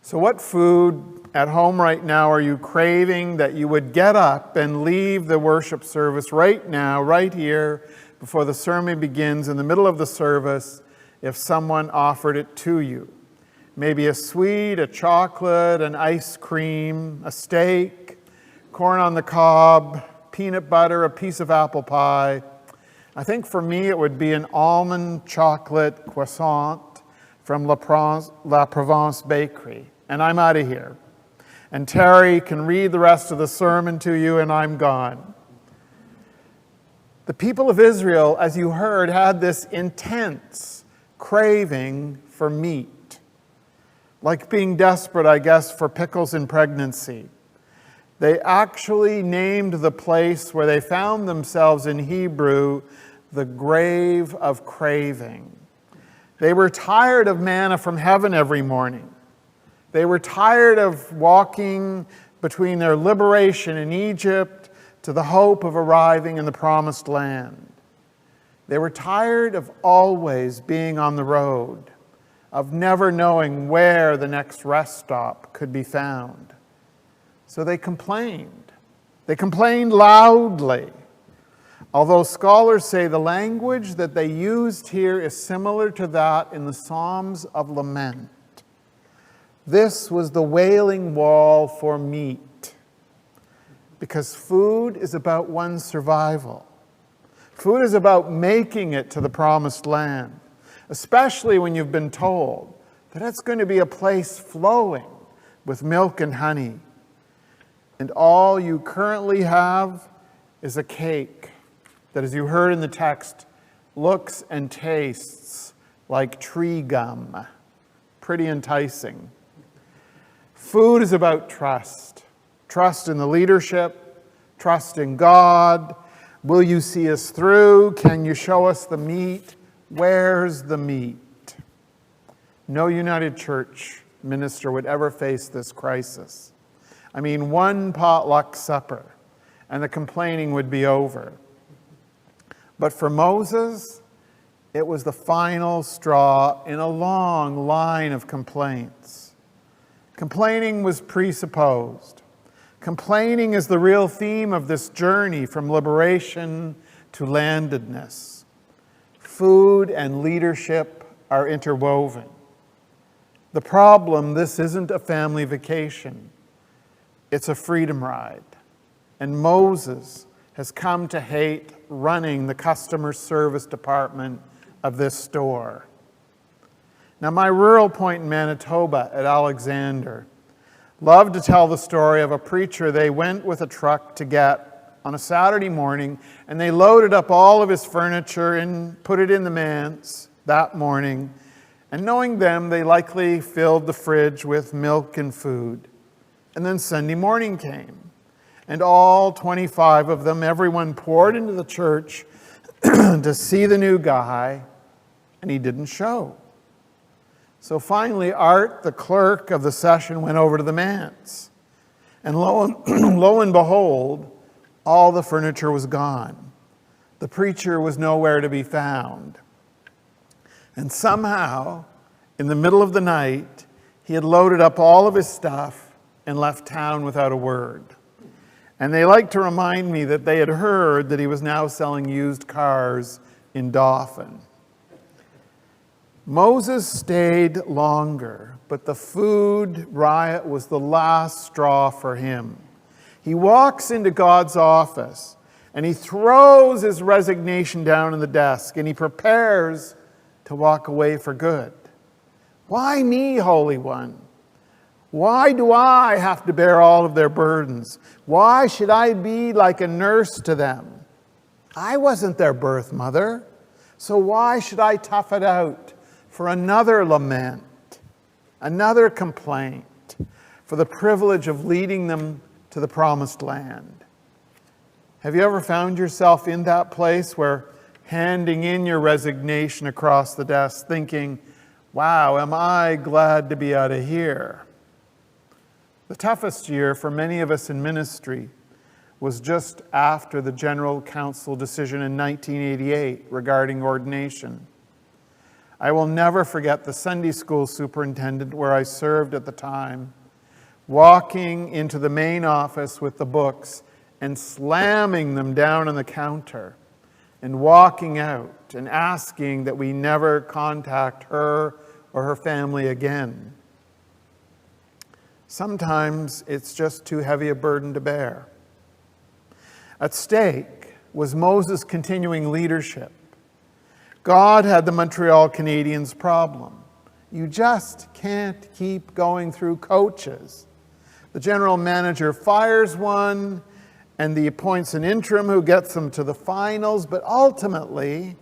So what food at home right now are you craving that you would get up and leave the worship service right now, right here, before the sermon begins, in the middle of the service, if someone offered it to you? Maybe a sweet, a chocolate, an ice cream, a steak, corn on the cob, peanut butter, a piece of apple pie. I think for me it would be an almond chocolate croissant from La Provence Bakery. And I'm out of here. And Terry can read the rest of the sermon to you, and I'm gone. The people of Israel, as you heard, had this intense craving for meat. Like being desperate, I guess, for pickles in pregnancy. They actually named the place where they found themselves in Hebrew, the grave of craving. They were tired of manna from heaven every morning. They were tired of walking between their liberation in Egypt to the hope of arriving in the promised land. They were tired of always being on the road, of never knowing where the next rest stop could be found. So they complained. They complained loudly. Although scholars say the language that they used here is similar to that in the Psalms of Lament. This was the wailing wall for meat, because food is about one's survival. Food is about making it to the promised land, especially when you've been told that it's going to be a place flowing with milk and honey. And all you currently have is a cake that, as you heard in the text, looks and tastes like tree gum. Pretty enticing. Food is about trust. Trust in the leadership, trust in God. Will you see us through? Can you show us the meat? Where's the meat? No United Church minister would ever face this crisis. I mean, one potluck supper, and the complaining would be over. But for Moses, it was the final straw in a long line of complaints. Complaining was presupposed. Complaining is the real theme of this journey from liberation to landedness. Food and leadership are interwoven. The problem, this isn't a family vacation. It's a freedom ride. And Moses has come to hate running the customer service department of this store. Now, my rural point in Manitoba at Alexander loved to tell the story of a preacher they went with a truck to get on a Saturday morning, and they loaded up all of his furniture and put it in the manse that morning. And knowing them, they likely filled the fridge with milk and food. And then Sunday morning came, and all 25 of them, everyone poured into the church to see the new guy, and he didn't show. So finally, Art, the clerk of the session, went over to the manse. And lo and behold, all the furniture was gone. The preacher was nowhere to be found. And somehow, in the middle of the night, he had loaded up all of his stuff and left town without a word. And they like to remind me that they had heard that he was now selling used cars in Dauphin. Moses stayed longer, but the food riot was the last straw for him. He walks into God's office, and he throws his resignation down on the desk, and he prepares to walk away for good. Why me, Holy One? Why do I have to bear all of their burdens? Why should I be like a nurse to them? I wasn't their birth mother, so why should I tough it out for another lament, another complaint, for the privilege of leading them to the promised land? Have you ever found yourself in that place where handing in your resignation across the desk thinking, wow, am I glad to be out of here? The toughest year for many of us in ministry was just after the General Council decision in 1988 regarding ordination. I will never forget the Sunday school superintendent where I served at the time, walking into the main office with the books and slamming them down on the counter and walking out and asking that we never contact her or her family again. Sometimes it's just too heavy a burden to bear. At stake was Moses' continuing leadership. God had the Montreal Canadiens problem. You just can't keep going through coaches. The general manager fires one, and he appoints an interim who gets them to the finals, but ultimately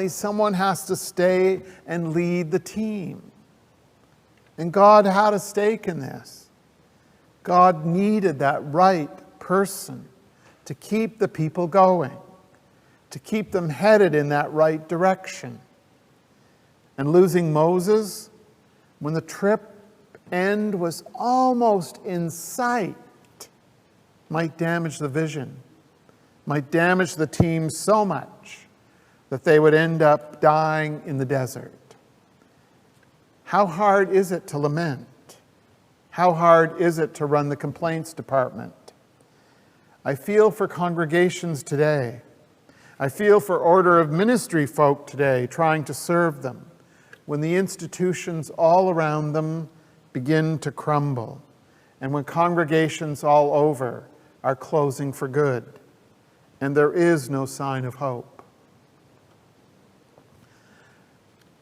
someone has to stay and lead the team. And God had a stake in this. God needed that right person to keep the people going, to keep them headed in that right direction. And losing Moses, when the trip end was almost in sight, might damage the vision, might damage the team so much that they would end up dying in the desert. How hard is it to lament? How hard is it to run the complaints department? I feel for congregations today. I feel for order of ministry folk today trying to serve them when the institutions all around them begin to crumble and when congregations all over are closing for good and there is no sign of hope.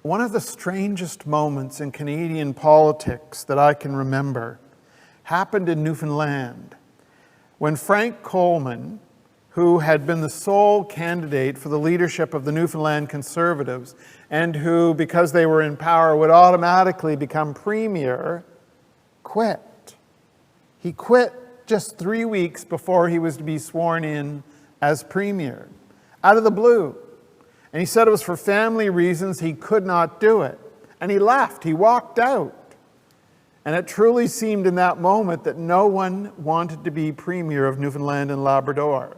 One of the strangest moments in Canadian politics that I can remember happened in Newfoundland when Frank Coleman, who had been the sole candidate for the leadership of the Newfoundland Conservatives and who, because they were in power, would automatically become premier, quit. He quit just 3 weeks before he was to be sworn in as premier, out of the blue. And he said it was for family reasons he could not do it. And he left, he walked out. And it truly seemed in that moment that no one wanted to be premier of Newfoundland and Labrador.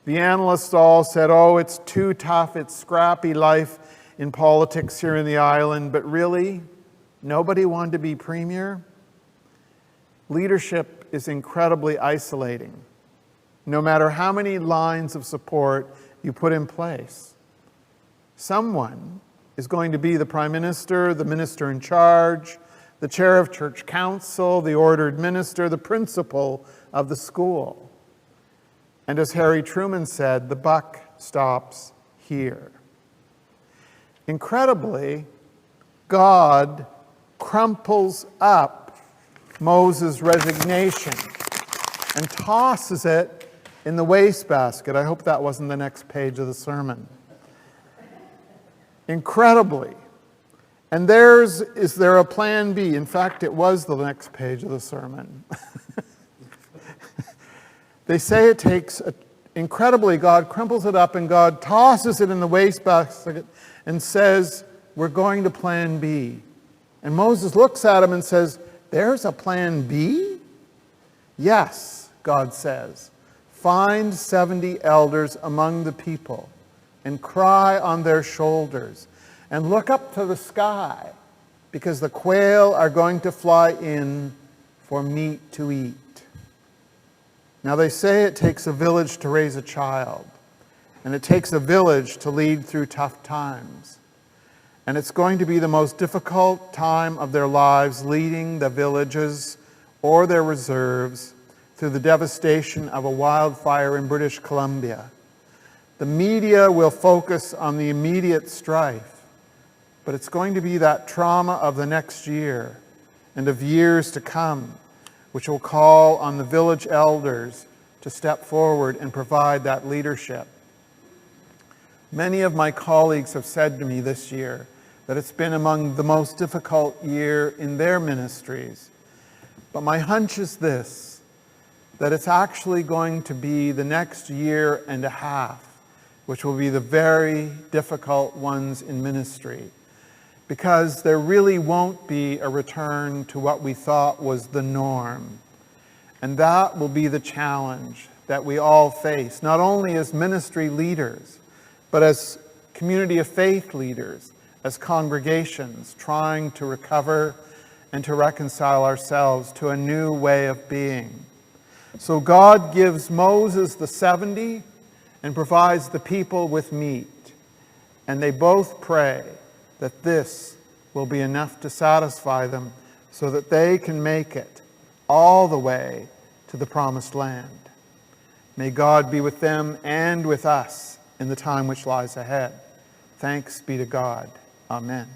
The analysts all said, oh, it's too tough, it's scrappy life in politics here in the island, but really, nobody wanted to be premier? Leadership is incredibly isolating, no matter how many lines of support you put in place. Someone is going to be the Prime Minister, the Minister in charge, the Chair of Church Council, the ordered minister, the principal of the school. And as Harry Truman said, the buck stops here. Incredibly, God crumples up Moses' resignation and tosses it in the wastebasket. I hope that wasn't the next page of the sermon. Incredibly. And is there a plan B? In fact, it was the next page of the sermon. They say it takes, incredibly, God crumples it up and God tosses it in the wastebasket and says, we're going to plan B. And Moses looks at him and says, there's a plan B? Yes, God says, find 70 elders among the people and cry on their shoulders and look up to the sky because the quail are going to fly in for meat to eat. Now they say it takes a village to raise a child, and it takes a village to lead through tough times. And it's going to be the most difficult time of their lives leading the villages or their reserves through the devastation of a wildfire in British Columbia. The media will focus on the immediate strife, but it's going to be that trauma of the next year and of years to come which will call on the village elders to step forward and provide that leadership. Many of my colleagues have said to me this year that it's been among the most difficult year in their ministries. But my hunch is this, that it's actually going to be the next year and a half, which will be the very difficult ones in ministry. Because there really won't be a return to what we thought was the norm. And that will be the challenge that we all face, not only as ministry leaders, but as community of faith leaders, as congregations, trying to recover and to reconcile ourselves to a new way of being. So God gives Moses the 70 and provides the people with meat. And they both pray that this will be enough to satisfy them so that they can make it all the way to the promised land. May God be with them and with us in the time which lies ahead. Thanks be to God. Amen.